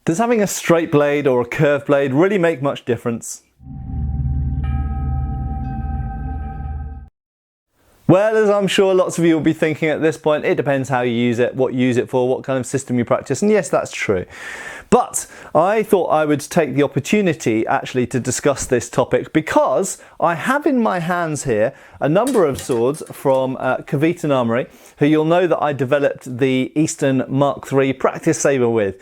Does having a straight blade or a curved blade really make much difference? Well, as I'm sure lots of you will be thinking at this point, it depends how you use it, what you use it for, what kind of system you practice, and yes, that's true. But I thought I would take the opportunity actually to discuss this topic because I have in my hands here a number of swords from Easton Armoury, who you'll know that I developed the Easton Mark III practice sabre with,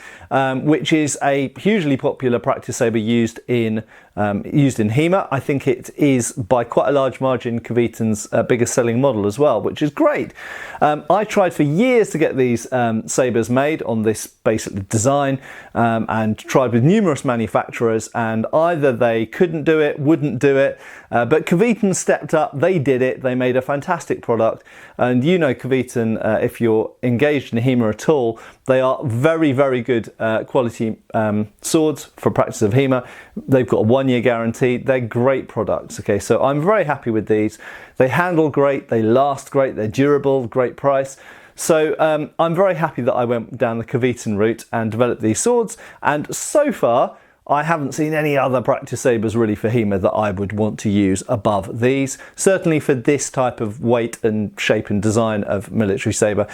which is a hugely popular practice sabre used in HEMA. I think it is by quite a large margin Easton's biggest selling model as well, which is great. I tried for years to get these sabres made on this basic design and tried with numerous manufacturers, and either they couldn't do it, wouldn't do it, but Easton stepped up, they did it, they made a fantastic product. And you know Easton, if you're engaged in HEMA at all, they are very, very good quality swords for practice of HEMA. They've got a 1-year guarantee. They're great products. Okay, so I'm very happy with these. They handle great, they last great, they're durable, great price. So I'm very happy that I went down the Easton route and developed these swords. And so far, I haven't seen any other practice sabres really for HEMA that I would want to use above these. Certainly for this type of weight and shape and design of military sabre.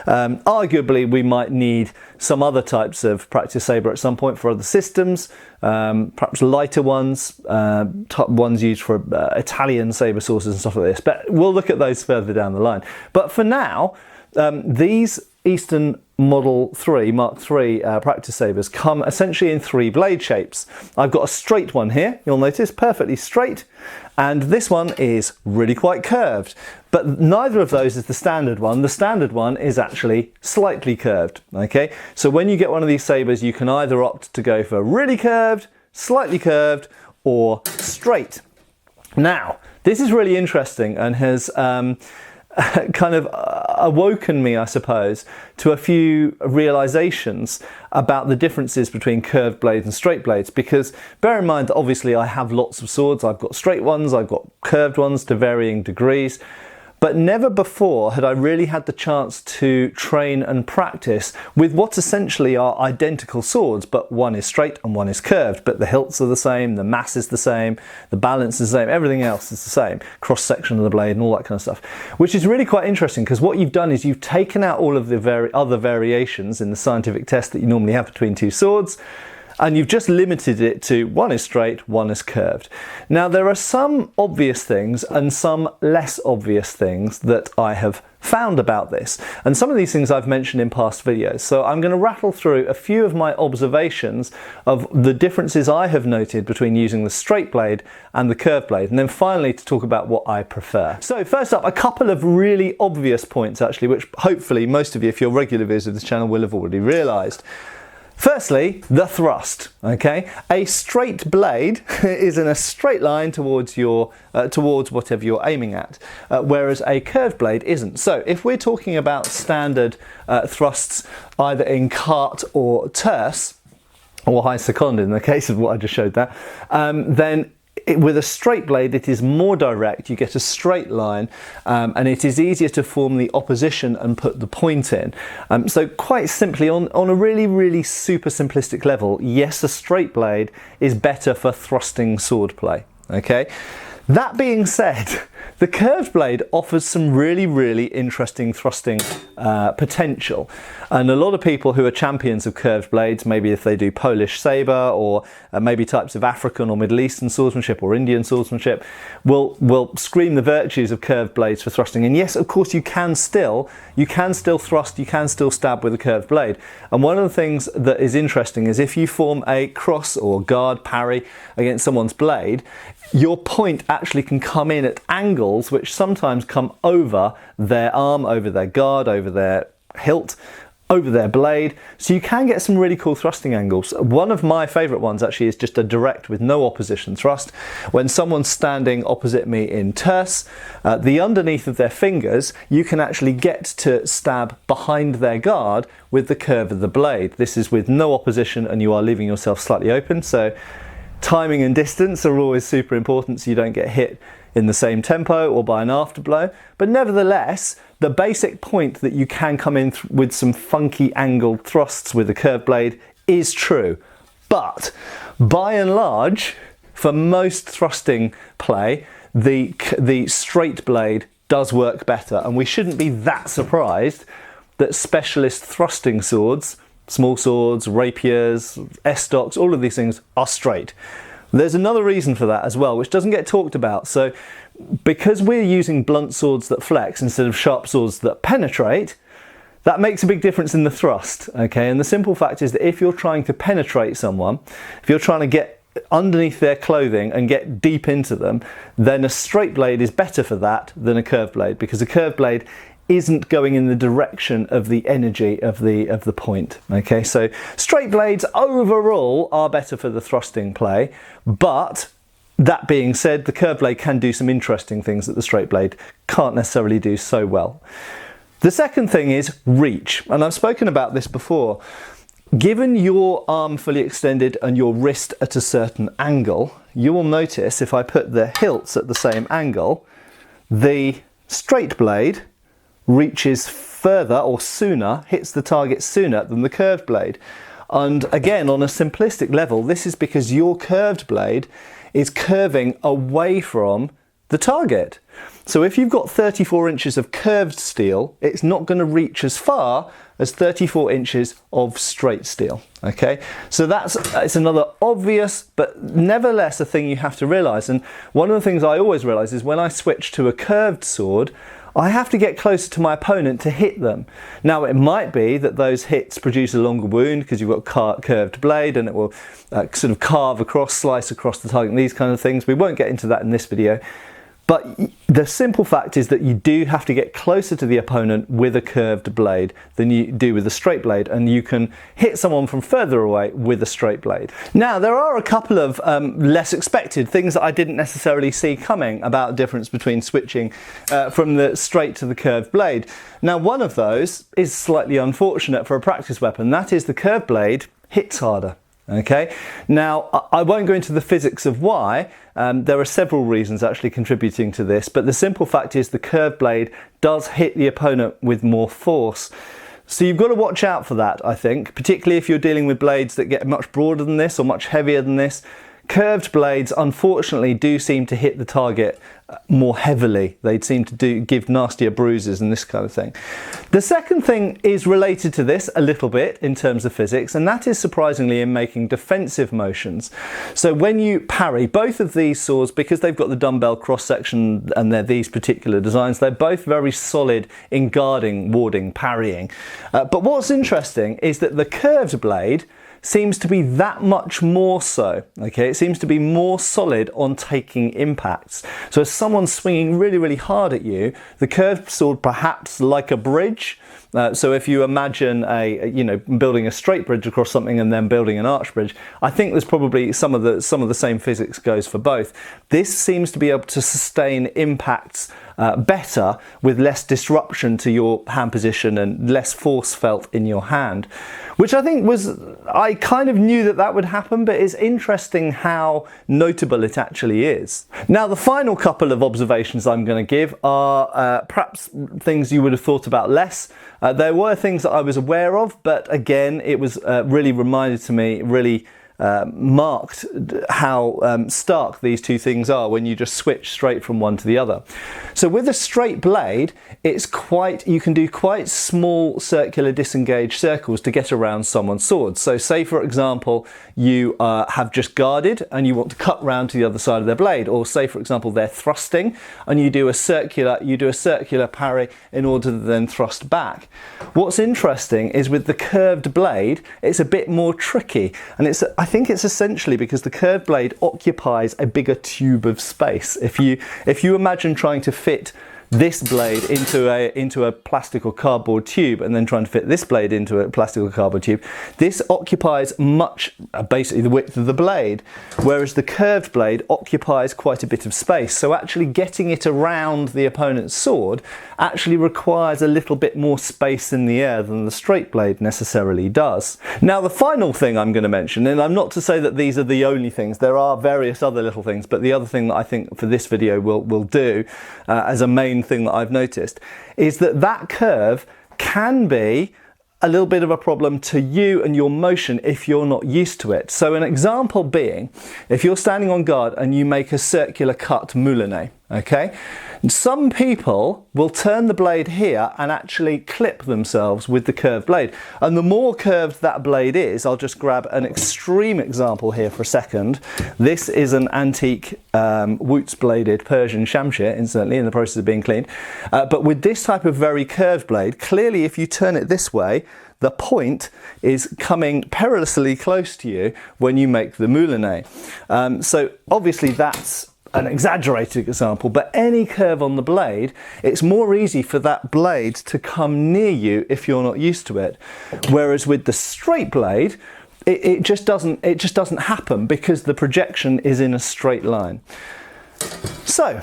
Arguably we might need some other types of practice sabre at some point for other systems, perhaps lighter ones, ones used for Italian sabre sources and stuff like this. But we'll look at those further down the line. But for now, these Easton Model 3, Mark III practice sabres come essentially in 3 blade shapes. I've got a straight one here, you'll notice, perfectly straight, and this one is really quite curved. But neither of those is the standard one. The standard one is actually slightly curved, okay? So when you get one of these sabres, you can either opt to go for really curved, slightly curved, or straight. Now, this is really interesting and has kind of awoken me, I suppose, to a few realizations about the differences between curved blades and straight blades, because bear in mind that obviously I have lots of swords. I've got straight ones, I've got curved ones to varying degrees, but never before had I really had the chance to train and practice with what essentially are identical swords, but one is straight and one is curved, but the hilts are the same, the mass is the same, the balance is the same, everything else is the same, cross section of the blade and all that kind of stuff, which is really quite interesting because what you've done is you've taken out all of the other variations in the scientific test that you normally have between two swords, and you've just limited it to one is straight, one is curved. Now there are some obvious things and some less obvious things that I have found about this, and some of these things I've mentioned in past videos. So I'm going to rattle through a few of my observations of the differences I have noted between using the straight blade and the curved blade, and then finally to talk about what I prefer. So first up, a couple of really obvious points actually, which hopefully most of you, if you're regular viewers of this channel, will have already realised. Firstly, the thrust, okay? A straight blade is in a straight line towards whatever you're aiming at, whereas a curved blade isn't. So if we're talking about standard thrusts, either in cart or terce, or high second in the case of what I just showed there, then with a straight blade it is more direct, you get a straight line, and it is easier to form the opposition and put the point in. So quite simply, on a really super simplistic level, yes, a straight blade is better for thrusting sword play, okay? That being said, the curved blade offers some really interesting thrusting potential, and a lot of people who are champions of curved blades, maybe if they do Polish sabre or maybe types of African or Middle Eastern swordsmanship or Indian swordsmanship, will scream the virtues of curved blades for thrusting. And yes, of course, you can still thrust, you can still stab with a curved blade. And one of the things that is interesting is if you form a cross or guard parry against someone's blade, your point actually can come in at angles which sometimes come over their arm, over their guard, over their hilt, over their blade, so you can get some really cool thrusting angles. One of my favourite ones actually is just a direct with no opposition thrust. When someone's standing opposite me in terce, the underneath of their fingers, you can actually get to stab behind their guard with the curve of the blade. This is with no opposition and you are leaving yourself slightly open, so timing and distance are always super important so you don't get hit in the same tempo or by an afterblow. But nevertheless, the basic point that you can come in with some funky angled thrusts with a curved blade is true. But by and large, for most thrusting play, the straight blade does work better, and we shouldn't be that surprised that specialist thrusting swords, small swords, rapiers, estocks, all of these things are straight. There's another reason for that as well, which doesn't get talked about. So because we're using blunt swords that flex instead of sharp swords that penetrate, that makes a big difference in the thrust, okay? And the simple fact is that if you're trying to penetrate someone, if you're trying to get underneath their clothing and get deep into them, then a straight blade is better for that than a curved blade, because a curved blade isn't going in the direction of the energy of the point, okay? So straight blades overall are better for the thrusting play, but that being said, the curved blade can do some interesting things that the straight blade can't necessarily do so well. The second thing is reach, and I've spoken about this before. Given your arm fully extended and your wrist at a certain angle, you will notice if I put the hilts at the same angle, the straight blade reaches further or sooner, hits the target sooner than the curved blade. And again, on a simplistic level, this is because your curved blade is curving away from the target. So if you've got 34 inches of curved steel, it's not going to reach as far as 34 inches of straight steel, okay? So it's another obvious, but nevertheless a thing you have to realize. And one of the things I always realize is when I switch to a curved sword, I have to get closer to my opponent to hit them. Now, it might be that those hits produce a longer wound because you've got a curved blade and it will sort of carve across, slice across the target, and these kind of things. We won't get into that in this video. But the simple fact is that you do have to get closer to the opponent with a curved blade than you do with a straight blade, and you can hit someone from further away with a straight blade. Now, there are a couple of less expected things that I didn't necessarily see coming about the difference between switching from the straight to the curved blade. Now, one of those is slightly unfortunate for a practice weapon. That is, the curved blade hits harder. Okay, now I won't go into the physics of why. There are several reasons actually contributing to this, but the simple fact is the curved blade does hit the opponent with more force. So you've got to watch out for that, I think, particularly if you're dealing with blades that get much broader than this or much heavier than this. Curved blades, unfortunately, do seem to hit the target more heavily. They seem to give nastier bruises and this kind of thing. The second thing is related to this a little bit in terms of physics, and that is surprisingly in making defensive motions. So when you parry, both of these swords, because they've got the dumbbell cross section and they're these particular designs, they're both very solid in guarding, warding, parrying. But what's interesting is that the curved blade seems to be that much more so, okay? It seems to be more solid on taking impacts. So if someone's swinging really, really hard at you, the curved sword, perhaps like a bridge, so if you imagine building a straight bridge across something and then building an arch bridge, I think there's probably some of the same physics goes for both. This seems to be able to sustain impacts better with less disruption to your hand position and less force felt in your hand, which I think I kind of knew that would happen, but it's interesting how notable it actually is. Now, the final couple of observations I'm going to give are perhaps things you would have thought about less. There were things that I was aware of, but again, it was really reminded to me, really marked how stark these two things are when you just switch straight from one to the other. So with a straight blade, you can do quite small circular disengaged circles to get around someone's sword. So say, for example, you have just guarded and you want to cut round to the other side of their blade, or say, for example, they're thrusting and you do a circular parry in order to then thrust back. What's interesting is with the curved blade, it's a bit more tricky, and I think it's essentially because the curved blade occupies a bigger tube of space. If you imagine trying to fit this blade into a plastic or cardboard tube and then trying to fit this blade into a plastic or cardboard tube, this occupies basically the width of the blade, whereas the curved blade occupies quite a bit of space. So actually getting it around the opponent's sword actually requires a little bit more space in the air than the straight blade necessarily does. Now, the final thing I'm going to mention, and I'm not to say that these are the only things, there are various other little things, but the other thing that I think for this video we'll do as a main thing that I've noticed is that curve can be a little bit of a problem to you and your motion if you're not used to it. So an example being, if you're standing on guard and you make a circular cut moulinet, okay? Some people will turn the blade here and actually clip themselves with the curved blade. And the more curved that blade is, I'll just grab an extreme example here for a second. This is an antique Wootz bladed Persian Shamshir, incidentally, in the process of being cleaned. But with this type of very curved blade, clearly if you turn it this way, the point is coming perilously close to you when you make the moulinet. So obviously that's an exaggerated example, but any curve on the blade, it's more easy for that blade to come near you if you're not used to it. Whereas with the straight blade, it just doesn't happen because the projection is in a straight line. So,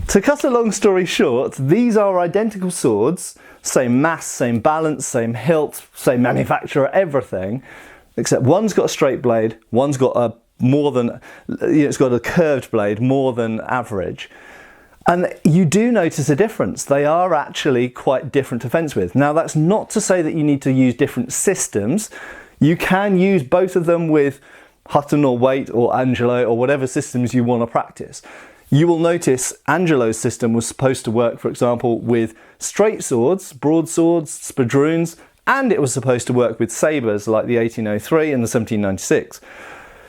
to cut a long story short, these are identical swords, same mass, same balance, same hilt, same manufacturer, everything, except one's got a straight blade, one's got a it's got a curved blade, more than average. And you do notice a difference. They are actually quite different to fence with. Now, that's not to say that you need to use different systems. You can use both of them with Hutton or Waite or Angelo or whatever systems you want to practice. You will notice Angelo's system was supposed to work, for example, with straight swords, broadswords, spadroons, and it was supposed to work with sabres like the 1803 and the 1796.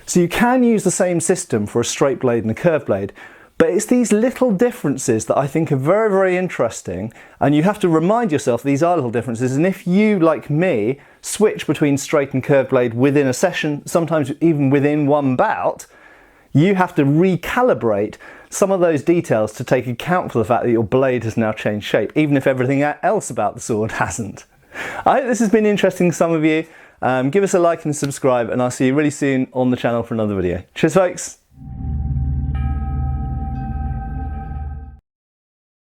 So you can use the same system for a straight blade and a curved blade, but it's these little differences that I think are very, very interesting, and you have to remind yourself these are little differences. And if you, like me, switch between straight and curved blade within a session, sometimes even within one bout, you have to recalibrate some of those details to take account for the fact that your blade has now changed shape, even if everything else about the sword hasn't. I hope this has been interesting to some of you. Give us a like and subscribe, and I'll see you really soon on the channel for another video. Cheers, folks!